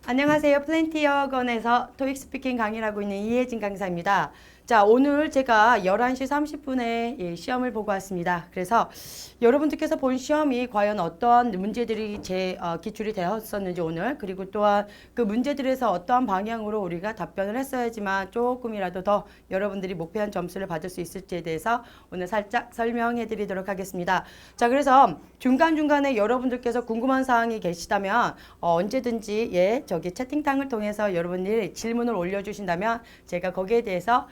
안녕하세요. 플랜티어건에서 토익 스피킹 강의를 하고 있는 이혜진 강사입니다. 자, 오늘 제가 11시 30분에 시험을 보고 왔습니다. 그래서 여러분들께서 본 시험이 과연 어떠한 문제들이 기출이 되었었는지 오늘, 그리고 또한 그 문제들에서 어떠한 방향으로 우리가 답변을 했어야지만 조금이라도 더 여러분들이 목표한 점수를 받을 수 있을지에 대해서 오늘 살짝 설명해 드리도록 하겠습니다. 자, 그래서 중간중간에 여러분들께서 궁금한 사항이 계시다면 언제든지 저기 채팅창을 통해서 여러분들이 질문을 올려주신다면 제가 거기에 대해서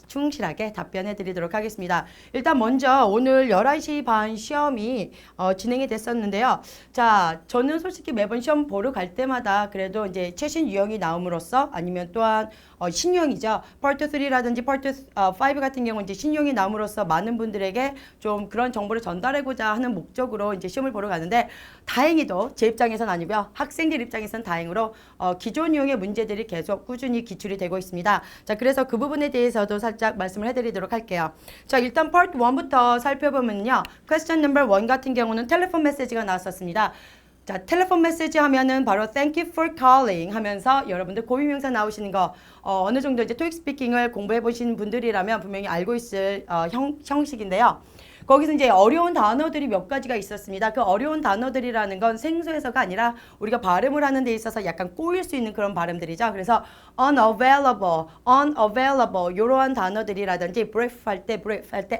충실하게 답변해 드리도록 하겠습니다. 일단 먼저 오늘 11시 반 시험이 진행이 됐었는데요. 자, 저는 솔직히 매번 시험 보러 갈 때마다 그래도 이제 최신 유형이 나옴으로써 아니면 또한 신유형이죠. 파트 3라든지 파트 5 같은 경우는 이제 신유형이 나옴으로써 많은 분들에게 좀 그런 정보를 전달하고자 하는 목적으로 이제 시험을 보러 가는데 다행히도 제 입장에서는 아니고요. 학생들 입장에서는 다행으로 기존 유형의 문제들이 계속 꾸준히 기출이 되고 있습니다. 자, 그래서 그 부분에 대해서도 살짝 말씀을 해드리도록 할게요. 자, 일단 파트 1부터 살펴보면요. 퀘스천 넘버 1 같은 경우는 텔레폰 메시지가 나왔었습니다. 자, 텔레폰 메시지 하면은 바로 thank you for calling 하면서 여러분들 고유명사 나오시는 거 어느 정도 이제 토익 스피킹을 공부해 보신 분들이라면 분명히 알고 있을 형식인데요. 거기서 이제 어려운 단어들이 몇 가지가 있었습니다. 그 어려운 단어들이라는 건 생소해서가 아니라 우리가 발음을 하는 데 있어서 약간 꼬일 수 있는 그런 발음들이죠. 그래서 unavailable, unavailable 이러한 단어들이라든지 brief 할 때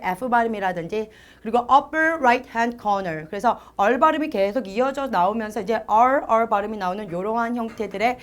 F 발음이라든지 그리고 upper right hand corner 그래서 R 발음이 계속 이어져 나오면서 이제 R 발음이 나오는 이러한 형태들의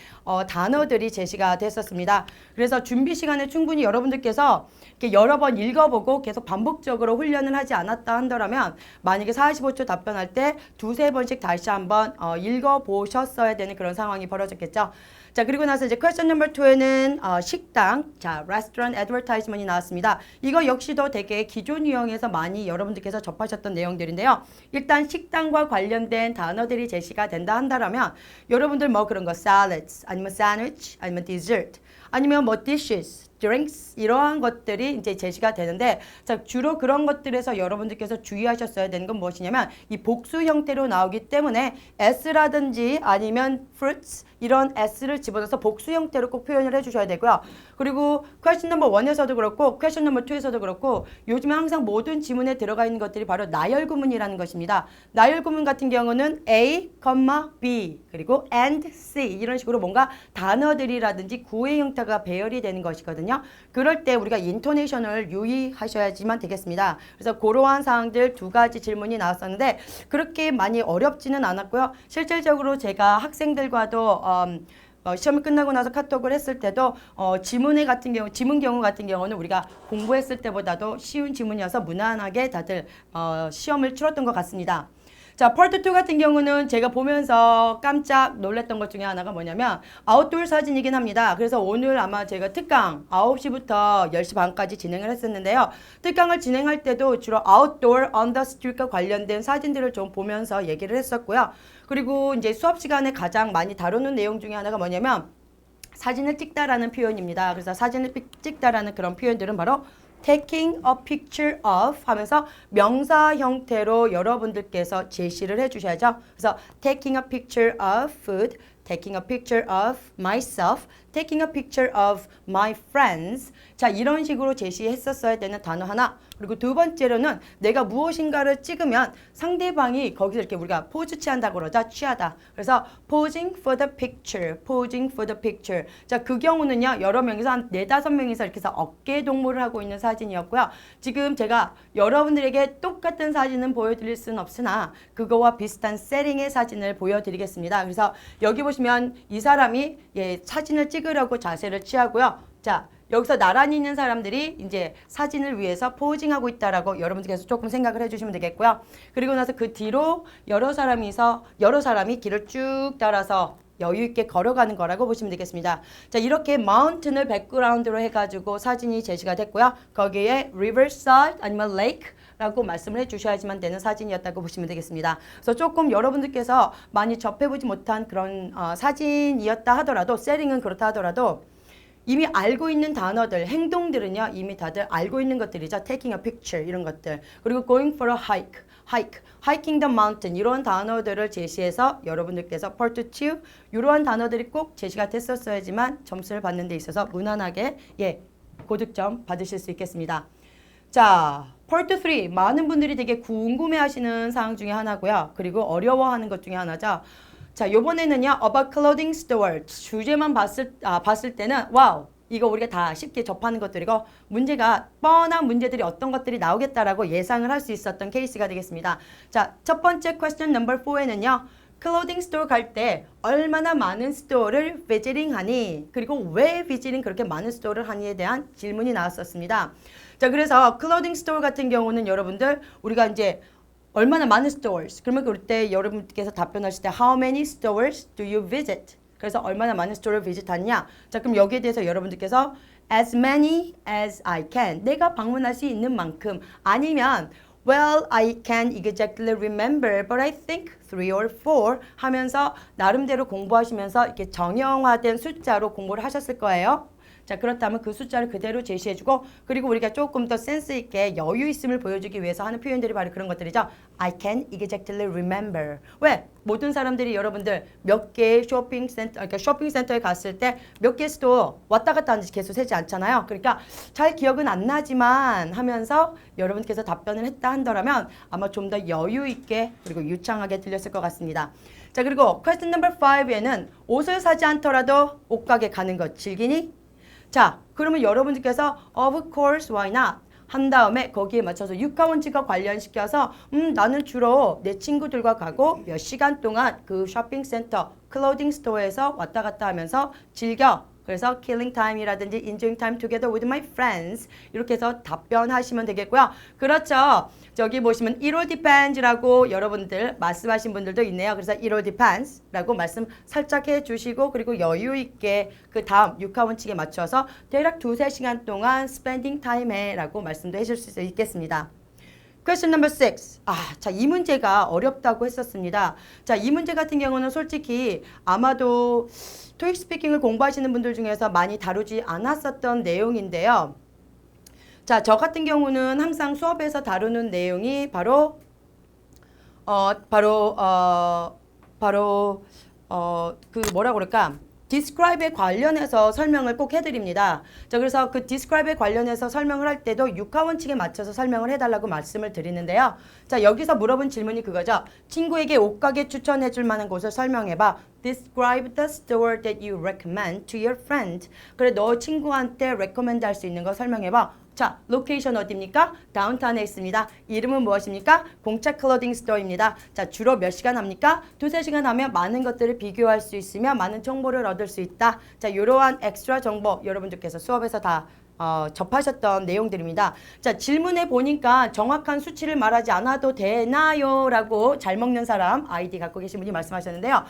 단어들이 제시가 됐었습니다. 그래서 준비 시간에 충분히 여러분들께서 이렇게 여러 번 읽어보고 계속 반복적으로 훈련을 하지 않았다 한다면 만약에 45초 답변할 때 두세 번씩 다시 한번 읽어보셨어야 되는 그런 상황이 벌어졌겠죠. 자, 그리고 나서 이제 퀘스천 넘버 2에는 식당, 자, restaurant advertisement이 나왔습니다. 이거 역시도 되게 기존 유형에서 많이 여러분들께서 접하셨던 내용들인데요. 일단 식당과 관련된 단어들이 제시가 된다 한다면 여러분들 뭐 그런 거 salads, 아니면 sandwich, 아니면 dessert, 아니면 뭐 dishes, drinks 이러한 것들이 이제 제시가 되는데 자, 주로 그런 것들에서 여러분들께서 주의하셨어야 되는 건 무엇이냐면 이 복수 형태로 나오기 때문에 s라든지 아니면 fruits 이런 s를 집어넣어서 복수 형태로 꼭 표현을 해주셔야 되고요. 그리고 question number 1에서도 그렇고 question number 2에서도 그렇고 요즘에 항상 모든 지문에 들어가 있는 것들이 바로 나열구문이라는 것입니다. 나열구문 같은 경우는 A, B 그리고 and C 이런 식으로 뭔가 단어들이라든지 구의 형태가 배열이 되는 것이거든요. 그럴 때 우리가 인토네이션을 유의하셔야지만 되겠습니다. 그래서 그러한 사항들 두 가지 질문이 나왔었는데 그렇게 많이 어렵지는 않았고요. 실질적으로 제가 학생들과도 시험이 끝나고 나서 카톡을 했을 때도 지문 경우 같은 경우는 우리가 공부했을 때보다도 쉬운 지문이어서 무난하게 다들 시험을 치렀던 것 같습니다. 자, 파트 2 같은 경우는 제가 보면서 깜짝 놀랐던 것 중에 하나가 뭐냐면 아웃도어 사진이긴 합니다. 그래서 오늘 아마 제가 특강 9시부터 10시 반까지 진행을 했었는데요. 특강을 진행할 때도 주로 아웃도어 on the street과 관련된 사진들을 좀 보면서 얘기를 했었고요. 그리고 이제 수업 시간에 가장 많이 다루는 내용 중에 하나가 뭐냐면 사진을 찍다라는 표현입니다. 그래서 사진을 찍다라는 그런 표현들은 바로 taking a picture of 하면서 명사 형태로 여러분들께서 제시를 해주셔야죠. 그래서 taking a picture of food, taking a picture of myself, taking a picture of my friends. 자, 이런 식으로 제시했었어야 되는 단어 하나. 그리고 두 번째로는 내가 무엇인가를 찍으면 상대방이 거기서 이렇게 우리가 포즈 취한다고 그러죠. 취하다. 그래서 posing for the picture, posing for the picture. 자, 그 경우는요. 여러 명이서 한 4-5명이서 이렇게 해서 어깨 동무를 하고 있는 사진이었고요. 지금 제가 여러분들에게 똑같은 사진은 보여드릴 수는 없으나 그거와 비슷한 세팅의 사진을 보여드리겠습니다. 그래서 여기 보시면 이 사람이 사진을 찍으려고 자세를 취하고요. 자, 여기서 나란히 있는 사람들이 이제 사진을 위해서 포징하고 있다라고 여러분들께서 조금 생각을 해주시면 되겠고요. 그리고 나서 그 뒤로 여러 사람이 길을 쭉 따라서 여유 있게 걸어가는 거라고 보시면 되겠습니다. 자, 이렇게 마운틴을 백그라운드로 해가지고 사진이 제시가 됐고요. 거기에 riverside 아니면 lake 라고 말씀을 해주셔야지만 되는 사진이었다고 보시면 되겠습니다. 그래서 조금 여러분들께서 많이 접해보지 못한 그런 사진이었다 하더라도 세팅은 그렇다 하더라도 이미 알고 있는 단어들, 행동들은요. 이미 다들 알고 있는 것들이죠. taking a picture 이런 것들. 그리고 going for a hike. hike, hiking the mountain 이런 단어들을 제시해서 여러분들께서 part 2 이러한 단어들이 꼭 제시가 됐었어야지만 점수를 받는 데 있어서 무난하게 고득점 받으실 수 있겠습니다. 자, part 3 많은 분들이 되게 궁금해하시는 사항 중에 하나고요. 그리고 어려워하는 것 중에 하나죠. 자, 이번에는요 about clothing store 주제만 봤을 때는 와우 이거 우리가 다 쉽게 접하는 것들이고 문제가 뻔한 문제들이 어떤 것들이 나오겠다라고 예상을 할 수 있었던 케이스가 되겠습니다. 자, 첫 번째 question number 4에는요. clothing store 갈 때 얼마나 많은 스토어를 visiting 하니 그리고 왜 visiting 그렇게 많은 스토어를 하니에 대한 질문이 나왔었습니다. 자, 그래서 clothing store 같은 경우는 여러분들 우리가 이제 얼마나 많은 stores 그러면 그럴 때 여러분께서 답변하실 때 how many stores do you visit? 그래서 얼마나 많은 스토어를 비짓하냐? 자, 그럼 여기에 대해서 여러분들께서 as many as I can. 내가 방문할 수 있는 만큼 아니면 well, I can't exactly remember, but I think 3 or 4 하면서 나름대로 공부하시면서 이렇게 정형화된 숫자로 공부를 하셨을 거예요. 자, 그렇다면 그 숫자를 그대로 제시해주고 그리고 우리가 조금 더 센스 있게 여유 있음을 보여주기 위해서 하는 표현들이 바로 그런 것들이죠. I can exactly remember. 왜? 모든 사람들이 여러분들 몇 개의 쇼핑센터, 그러니까 쇼핑센터에 갔을 때 몇 개 스토어 왔다 갔다 하는지 계속 세지 않잖아요. 그러니까 잘 기억은 안 나지만 하면서 여러분께서 답변을 했다 한다면 아마 좀 더 여유 있게 그리고 유창하게 들렸을 것 같습니다. 자, 그리고 question number 5에는 옷을 사지 않더라도 옷가게 가는 것 즐기니? 자, 그러면 여러분들께서 of course why not 한 다음에 거기에 맞춰서 육하원칙과 관련시켜서 나는 주로 내 친구들과 가고 몇 시간 동안 그 쇼핑센터, 클로딩 스토어에서 왔다 갔다 하면서 즐겨. 그래서 killing time이라든지 enjoying time together with my friends 이렇게 해서 답변하시면 되겠고요. 그렇죠. 저기 보시면 it all depends라고 여러분들 말씀하신 분들도 있네요. 그래서 it all depends라고 말씀 살짝 해주시고 그리고 여유 있게 그 다음 육하원칙에 맞춰서 대략 2-3시간 동안 spending time에 라고 말씀도 해줄 수 있겠습니다. Question number 6. 자, 이 문제가 어렵다고 했었습니다. 자, 이 문제 같은 경우는 솔직히 아마도 토익 스피킹을 공부하시는 분들 중에서 많이 다루지 않았었던 내용인데요. 자, 저 같은 경우는 항상 수업에서 다루는 내용이 바로 그 뭐라고 그럴까? describe에 관련해서 설명을 꼭 해드립니다. 자, 그래서 그 describe에 관련해서 설명을 할 때도 육하원칙에 맞춰서 설명을 해달라고 말씀을 드리는데요. 자, 여기서 물어본 질문이 그거죠. 친구에게 옷가게 추천해줄 만한 곳을 설명해봐. Describe the store that you recommend to your friend. 그래, 너 친구한테 recommend 할 수 있는 거 설명해봐. 자, 로케이션 어디입니까? 다운타운에 있습니다. 이름은 무엇입니까? 공짜 클로딩 스토어입니다. 자, 주로 몇 시간 합니까? 2-3시간 하면 많은 것들을 비교할 수 있으며 많은 정보를 얻을 수 있다. 자, 이러한 엑스트라 정보 여러분들께서 수업에서 다 접하셨던 내용들입니다. 자, 질문에 보니까 정확한 수치를 말하지 않아도 되나요? 라고 잘 먹는 사람 아이디 갖고 계신 분이 말씀하셨는데요.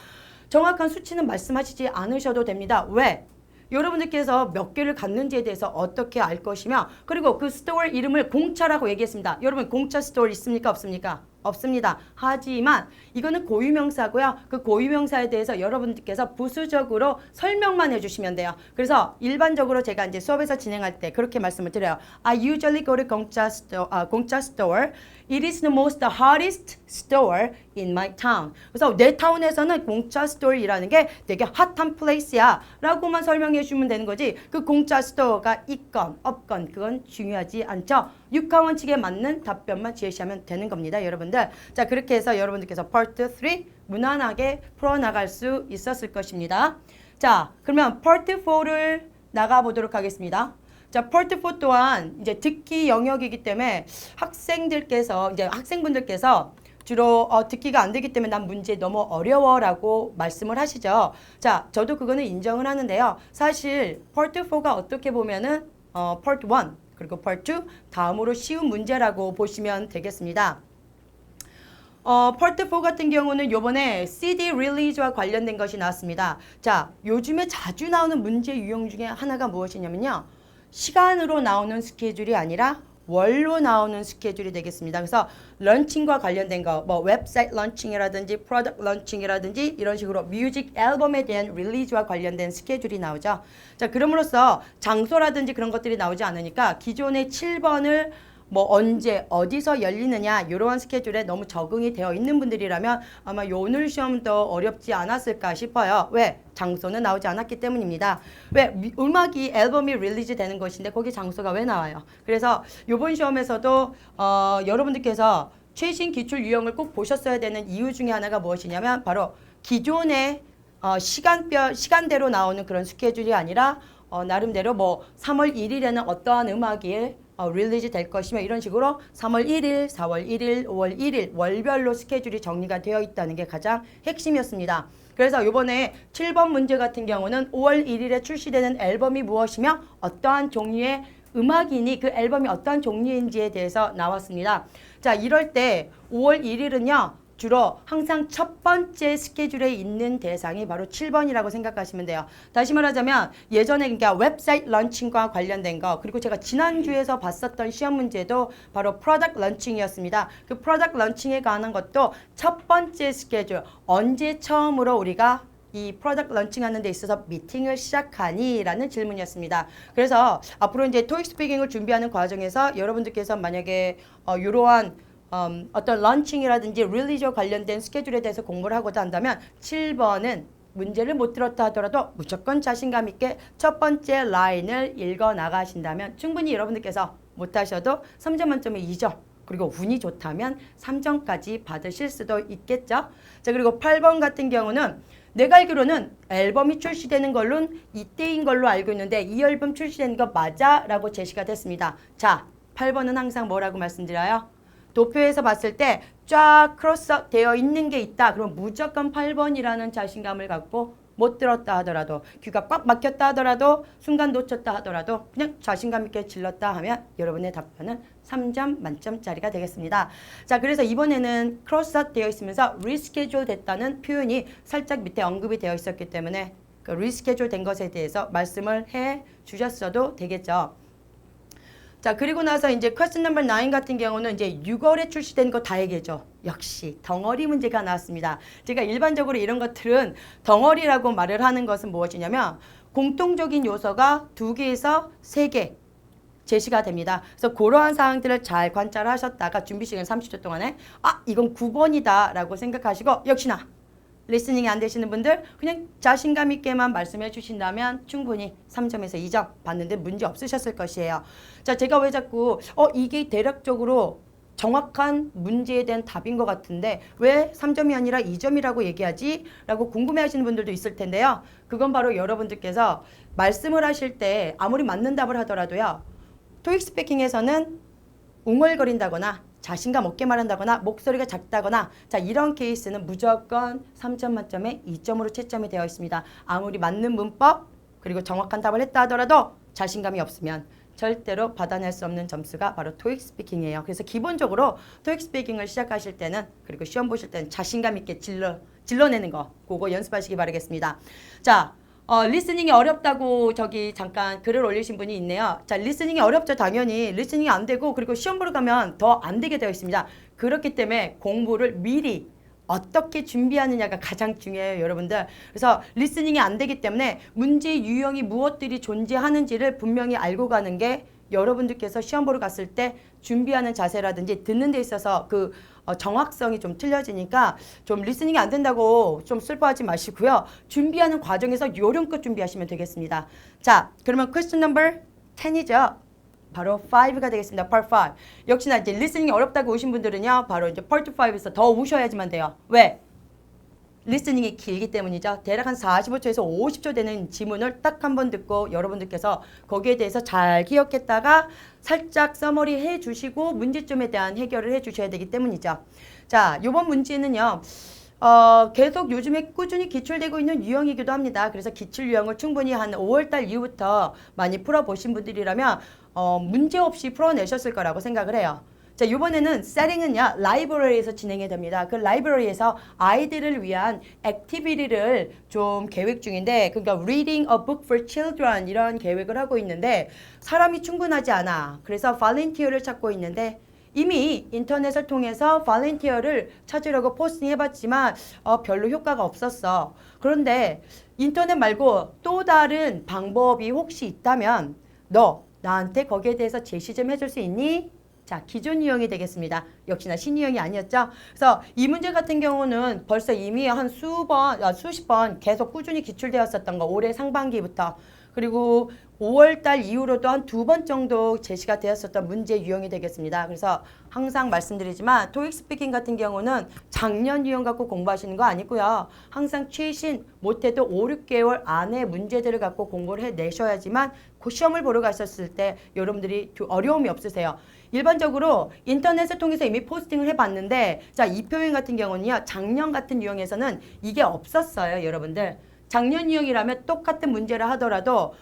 정확한 수치는 말씀하시지 않으셔도 됩니다. 왜? 여러분들께서 몇 개를 갖는지에 대해서 어떻게 알 것이며 그리고 그 스토어 이름을 공짜라고 얘기했습니다. 여러분 공짜 스토어 있습니까? 없습니까? 없습니다. 하지만 이거는 고유명사고요. 그 고유명사에 대해서 여러분들께서 부수적으로 설명만 해주시면 돼요. 그래서 일반적으로 제가 이제 수업에서 진행할 때 그렇게 말씀을 드려요. I usually go to 공짜 store. It is the most hottest store in my town. 그래서 내 타운에서는 공짜 스토어이라는 게 되게 핫한 플레이스야 라고만 설명해 주면 되는 거지 그 공짜 스토어가 있건 없건 그건 중요하지 않죠. 육하원칙에 맞는 답변만 제시하면 되는 겁니다. 여러분들. 자, 그렇게 해서 여러분들께서 part 3 무난하게 풀어나갈 수 있었을 것입니다. 자, 그러면 part 4를 나가보도록 하겠습니다. 자, part 4 또한 이제 듣기 영역이기 때문에 학생분들께서 주로 듣기가 안 되기 때문에 난 문제 너무 어려워라고 말씀을 하시죠. 자, 저도 그거는 인정을 하는데요. 사실 part 4가 어떻게 보면은 part 1 그리고 part 2 다음으로 쉬운 문제라고 보시면 되겠습니다. part 4 같은 경우는 요번에 CD release와 관련된 것이 나왔습니다. 자, 요즘에 자주 나오는 문제 유형 중에 하나가 무엇이냐면요. 시간으로 나오는 스케줄이 아니라 월로 나오는 스케줄이 되겠습니다. 그래서 런칭과 관련된 거, 뭐 웹사이트 런칭이라든지 프로덕트 런칭이라든지 이런 식으로 뮤직 앨범에 대한 릴리즈와 관련된 스케줄이 나오죠. 자, 그럼으로써 장소라든지 그런 것들이 나오지 않으니까 기존의 7번을 뭐 언제 어디서 열리느냐 이러한 스케줄에 너무 적응이 되어 있는 분들이라면 아마 오늘 시험도 어렵지 않았을까 싶어요. 왜? 장소는 나오지 않았기 때문입니다. 왜? 음악이 앨범이 릴리즈 되는 것인데 거기 장소가 왜 나와요? 그래서 이번 시험에서도 여러분들께서 최신 기출 유형을 꼭 보셨어야 되는 이유 중에 하나가 무엇이냐면 바로 기존의 시간대로 나오는 그런 스케줄이 아니라 나름대로 뭐 3월 1일에는 어떠한 음악이 릴리즈 될 것이며 이런 식으로 3월 1일, 4월 1일, 5월 1일 월별로 스케줄이 정리가 되어 있다는 게 가장 핵심이었습니다. 그래서 이번에 7번 문제 같은 경우는 5월 1일에 출시되는 앨범이 무엇이며 어떠한 종류의 음악이니 그 앨범이 어떠한 종류인지에 대해서 나왔습니다. 자, 이럴 때 5월 1일은요. 주로 항상 첫 번째 스케줄에 있는 대상이 바로 7번이라고 생각하시면 돼요. 다시 말하자면 예전에 그러니까 웹사이트 런칭과 관련된 거 그리고 제가 지난주에서 봤었던 시험 문제도 바로 프로덕트 런칭이었습니다. 그 프로덕트 런칭에 관한 것도 첫 번째 스케줄 언제 처음으로 우리가 이 프로덕트 런칭하는 데 있어서 미팅을 시작하니? 라는 질문이었습니다. 그래서 앞으로 이제 토익 스피킹을 준비하는 과정에서 여러분들께서 만약에 이러한 어떤 런칭이라든지 릴리저 관련된 스케줄에 대해서 공부를 하고자 한다면 7번은 문제를 못 들었다 하더라도 무조건 자신감 있게 첫 번째 라인을 읽어 나가신다면 충분히 여러분들께서 못하셔도 3점 만점에 2점 그리고 운이 좋다면 3점까지 받으실 수도 있겠죠. 자, 그리고 8번 같은 경우는 내가 알기로는 앨범이 출시되는 걸로는 이때인 걸로 알고 있는데 이 앨범 출시되는 거 맞아? 라고 제시가 됐습니다. 자, 8번은 항상 뭐라고 말씀드려요? 도표에서 봤을 때 쫙 크로스 되어 있는 게 있다. 그럼 무조건 8번이라는 자신감을 갖고 못 들었다 하더라도 귀가 꽉 막혔다 하더라도 순간 놓쳤다 하더라도 그냥 자신감 있게 질렀다 하면 여러분의 답변은 3점 만점짜리가 되겠습니다. 자, 그래서 이번에는 크로스 되어 있으면서 리스케줄 됐다는 표현이 살짝 밑에 언급이 되어 있었기 때문에 그 리스케줄 된 것에 대해서 말씀을 해 주셨어도 되겠죠. 자, 그리고 나서 이제 퀘스천 넘버 9 같은 경우는 이제 6월에 출시된 거 다 얘기죠. 역시 덩어리 문제가 나왔습니다. 제가 일반적으로 이런 것들은 덩어리라고 말을 하는 것은 무엇이냐면 공통적인 요소가 2개에서 3개 제시가 됩니다. 그래서 그러한 사항들을 잘 관찰하셨다가 준비 시간 30초 동안에 이건 9번이다 라고 생각하시고 역시나 리스닝이 안 되시는 분들 그냥 자신감 있게만 말씀해 주신다면 충분히 3점에서 2점 받는데 문제 없으셨을 것이에요. 자, 제가 왜 자꾸 이게 대략적으로 정확한 문제에 대한 답인 것 같은데 왜 3점이 아니라 2점이라고 얘기하지? 라고 궁금해 하시는 분들도 있을 텐데요. 그건 바로 여러분들께서 말씀을 하실 때 아무리 맞는 답을 하더라도요. 토익 스피킹에서는 웅얼거린다거나 자신감 없게 말한다거나 목소리가 작다거나 자 이런 케이스는 무조건 3점 만점에 2점으로 채점이 되어 있습니다. 아무리 맞는 문법 그리고 정확한 답을 했다 하더라도 자신감이 없으면 절대로 받아낼 수 없는 점수가 바로 토익 스피킹이에요. 그래서 기본적으로 토익 스피킹을 시작하실 때는 그리고 시험 보실 때는 자신감 있게 질러내는 거 그거 연습하시기 바라겠습니다. 자, 리스닝이 어렵다고 저기 잠깐 글을 올리신 분이 있네요. 자, 리스닝이 어렵죠. 당연히 리스닝이 안 되고 그리고 시험 보러 가면 더 안 되게 되어 있습니다. 그렇기 때문에 공부를 미리 어떻게 준비하느냐가 가장 중요해요, 여러분들. 그래서 리스닝이 안 되기 때문에 문제 유형이 무엇들이 존재하는지를 분명히 알고 가는 게 여러분들께서 시험 보러 갔을 때 준비하는 자세라든지 듣는 데 있어서 그 정확성이 좀 틀려지니까 좀 리스닝이 안 된다고 좀 슬퍼하지 마시고요. 준비하는 과정에서 요령껏 준비하시면 되겠습니다. 자, 그러면 퀘스천 넘버 10이죠. 바로 5가 되겠습니다. Part 5. 역시나 이제 리스닝이 어렵다고 오신 분들은요. 바로 이제 Part 5에서 더 오셔야지만 돼요. 왜? 리스닝이 길기 때문이죠. 대략 한 45초에서 50초 되는 지문을 딱 한 번 듣고 여러분들께서 거기에 대해서 잘 기억했다가 살짝 서머리 해주시고 문제점에 대한 해결을 해주셔야 되기 때문이죠. 자, 이번 문제는요. 계속 요즘에 꾸준히 기출되고 있는 유형이기도 합니다. 그래서 기출 유형을 충분히 한 5월달 이후부터 많이 풀어보신 분들이라면 문제 없이 풀어내셨을 거라고 생각을 해요. 자, 이번에는 셋팅은요, 라이브러리에서 진행이 됩니다. 그 라이브러리에서 아이들을 위한 액티비티를 좀 계획 중인데, 그러니까 Reading a Book for Children 이런 계획을 하고 있는데, 사람이 충분하지 않아. 그래서 volunteer를 찾고 있는데, 이미 인터넷을 통해서 volunteer를 찾으려고 포스팅 해봤지만 별로 효과가 없었어. 그런데 인터넷 말고 또 다른 방법이 혹시 있다면 너 나한테 거기에 대해서 제시 좀 해줄 수 있니? 자, 기존 유형이 되겠습니다. 역시나 신유형이 아니었죠. 그래서 이 문제 같은 경우는 벌써 이미 한 수십 번 계속 꾸준히 기출되었었던 거, 올해 상반기부터. 그리고 5월달 이후로도 한 2번 정도 제시가 되었었던 문제 유형이 되겠습니다. 그래서 항상 말씀드리지만 토익 스피킹 같은 경우는 작년 유형 갖고 공부하시는 거 아니고요. 항상 최신 못해도 5, 6개월 안에 문제들을 갖고 공부를 해내셔야지만 그 시험을 보러 가셨을 때 여러분들이 어려움이 없으세요. 일반적으로 인터넷을 통해서 이미 포스팅을 해봤는데 자, 이 표현 같은 경우는요. 작년 같은 유형에서는 이게 없었어요. 여러분들. 작년 유형이라면 똑같은 문제를 하더라도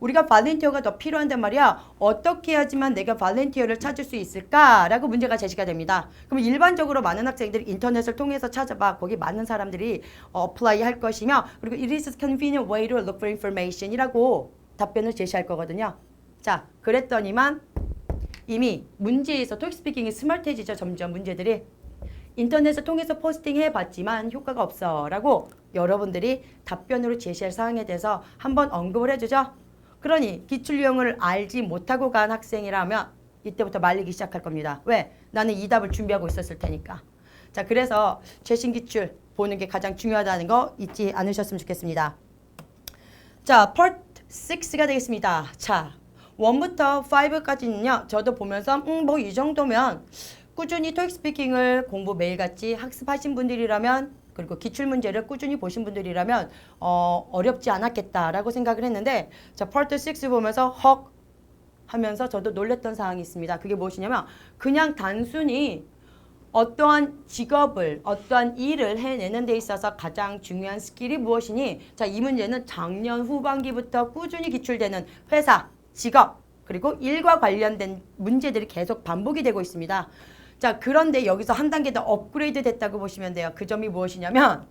우리가 발렌티어가 더 필요한데 말이야. 어떻게 해야지만 내가 발렌티어를 찾을 수 있을까라고 문제가 제시가 됩니다. 그럼 일반적으로 많은 학생들이 인터넷을 통해서 찾아봐. 거기 많은 사람들이 어플라이 할 것이며 그리고 it is a convenient way to look for information 이라고 답변을 제시할 거거든요. 자, 그랬더니만 이미 문제에서 토익 스피킹이 스마트해지죠. 점점 문제들이. 인터넷을 통해서 포스팅 해봤지만 효과가 없어 라고 여러분들이 답변으로 제시할 사항에 대해서 한번 언급을 해주죠. 그러니 기출유형을 알지 못하고 간 학생이라면 이때부터 말리기 시작할 겁니다. 왜? 나는 이 답을 준비하고 있었을 테니까. 자, 그래서 최신 기출 보는 게 가장 중요하다는 거 잊지 않으셨으면 좋겠습니다. 자, Part 6가 되겠습니다. 자, 1부터 5까지는요. 저도 보면서 뭐 이 정도면 꾸준히 토익 스피킹을 공부 매일같이 학습하신 분들이라면 그리고 기출문제를 꾸준히 보신 분들이라면 어렵지 않았겠다라고 생각을 했는데 자, 파트 6 보면서 헉 하면서 저도 놀랬던 사항이 있습니다. 그게 무엇이냐면 그냥 단순히 어떠한 직업을 어떠한 일을 해내는 데 있어서 가장 중요한 스킬이 무엇이니 자, 이 문제는 작년 후반기부터 꾸준히 기출되는 회사, 직업 그리고 일과 관련된 문제들이 계속 반복이 되고 있습니다. 자, 그런데 여기서 한 단계 더 업그레이드 됐다고 보시면 돼요. 그 점이 무엇이냐면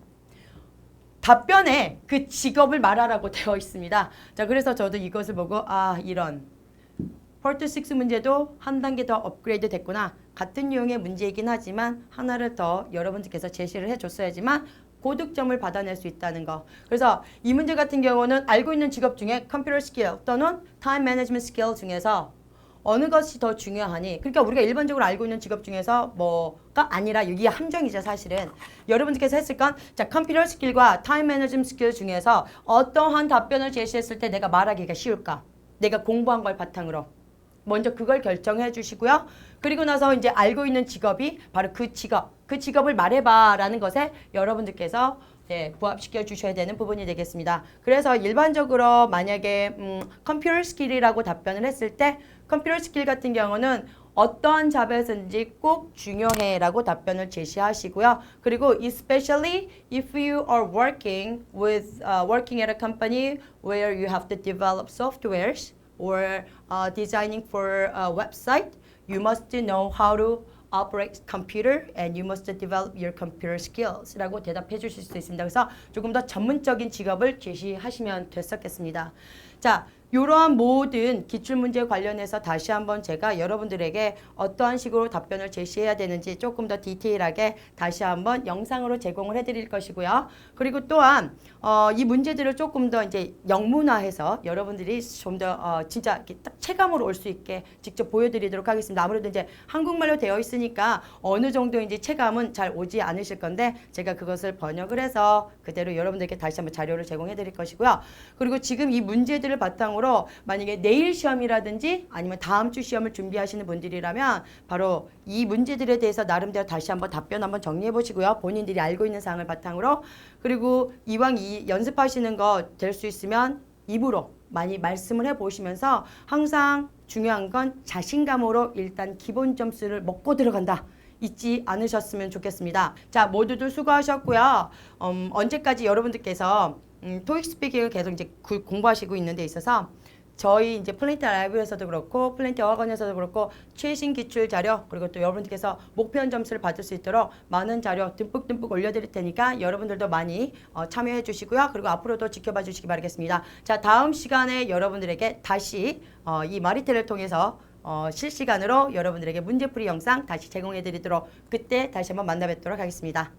답변에 그 직업을 말하라고 되어 있습니다. 자, 그래서 저도 이것을 보고 이런 파트 6 문제도 한 단계 더 업그레이드 됐구나. 같은 유형의 문제이긴 하지만 하나를 더 여러분들께서 제시를 해줬어야지만 고득점을 받아낼 수 있다는 거. 그래서 이 문제 같은 경우는 알고 있는 직업 중에 컴퓨터 스킬 또는 타임 매니지먼트 스킬 중에서 어느 것이 더 중요하니? 그러니까 우리가 일반적으로 알고 있는 직업 중에서 뭐가 아니라 이게 함정이죠, 사실은. 여러분들께서 했을 건 자, 컴퓨터 스킬과 타임 매니지먼트 스킬 중에서 어떠한 답변을 제시했을 때 내가 말하기가 쉬울까? 내가 공부한 걸 바탕으로. 먼저 그걸 결정해 주시고요. 그리고 나서 이제 알고 있는 직업이 바로 그 직업을 말해봐 라는 것에 여러분들께서 부합시켜 주셔야 되는 부분이 되겠습니다. 그래서 일반적으로 만약에 컴퓨터 스킬이라고 답변을 했을 때 컴퓨터 스킬 같은 경우는 어떠한 잡에서든지 꼭 중요해 라고 답변을 제시하시고요. 그리고 especially if you are working at a company where you have to develop softwares or designing for a website, you must know how to operate computer and you must develop your computer skills 라고 대답해 주실 수 있습니다. 그래서 조금 더 전문적인 직업을 제시하시면 됐었겠습니다. 자, 이러한 모든 기출문제 관련해서 다시 한번 제가 여러분들에게 어떠한 식으로 답변을 제시해야 되는지 조금 더 디테일하게 다시 한번 영상으로 제공을 해드릴 것이고요. 그리고 또한 이 문제들을 조금 더 이제 영문화해서 여러분들이 좀 더 진짜 이렇게 딱 체감으로 올 수 있게 직접 보여드리도록 하겠습니다. 아무래도 이제 한국말로 되어 있으니까 어느 정도인지 체감은 잘 오지 않으실 건데 제가 그것을 번역을 해서 그대로 여러분들께 다시 한번 자료를 제공해 드릴 것이고요. 그리고 지금 이 문제들을 바탕으로 만약에 내일 시험이라든지 아니면 다음 주 시험을 준비하시는 분들이라면 바로 이 문제들에 대해서 나름대로 다시 한번 답변 한번 정리해 보시고요. 본인들이 알고 있는 사항을 바탕으로 그리고 이왕 이 연습하시는 거 될 수 있으면 입으로 많이 말씀을 해 보시면서 항상 중요한 건 자신감으로 일단 기본 점수를 먹고 들어간다. 잊지 않으셨으면 좋겠습니다. 자, 모두들 수고하셨고요. 언제까지 여러분들께서 토익 스피킹을 계속 이제 공부하시고 있는 데 있어서 저희 이제 플랜트 라이브에서도 그렇고 플랜트 어학원에서도 그렇고 최신 기출 자료 그리고 또 여러분들께서 목표한 점수를 받을 수 있도록 많은 자료 듬뿍듬뿍 올려드릴 테니까 여러분들도 많이 참여해 주시고요. 그리고 앞으로도 지켜봐 주시기 바라겠습니다. 자, 다음 시간에 여러분들에게 다시 이 마리텔을 통해서 실시간으로 여러분들에게 문제풀이 영상 다시 제공해 드리도록 그때 다시 한번 만나 뵙도록 하겠습니다.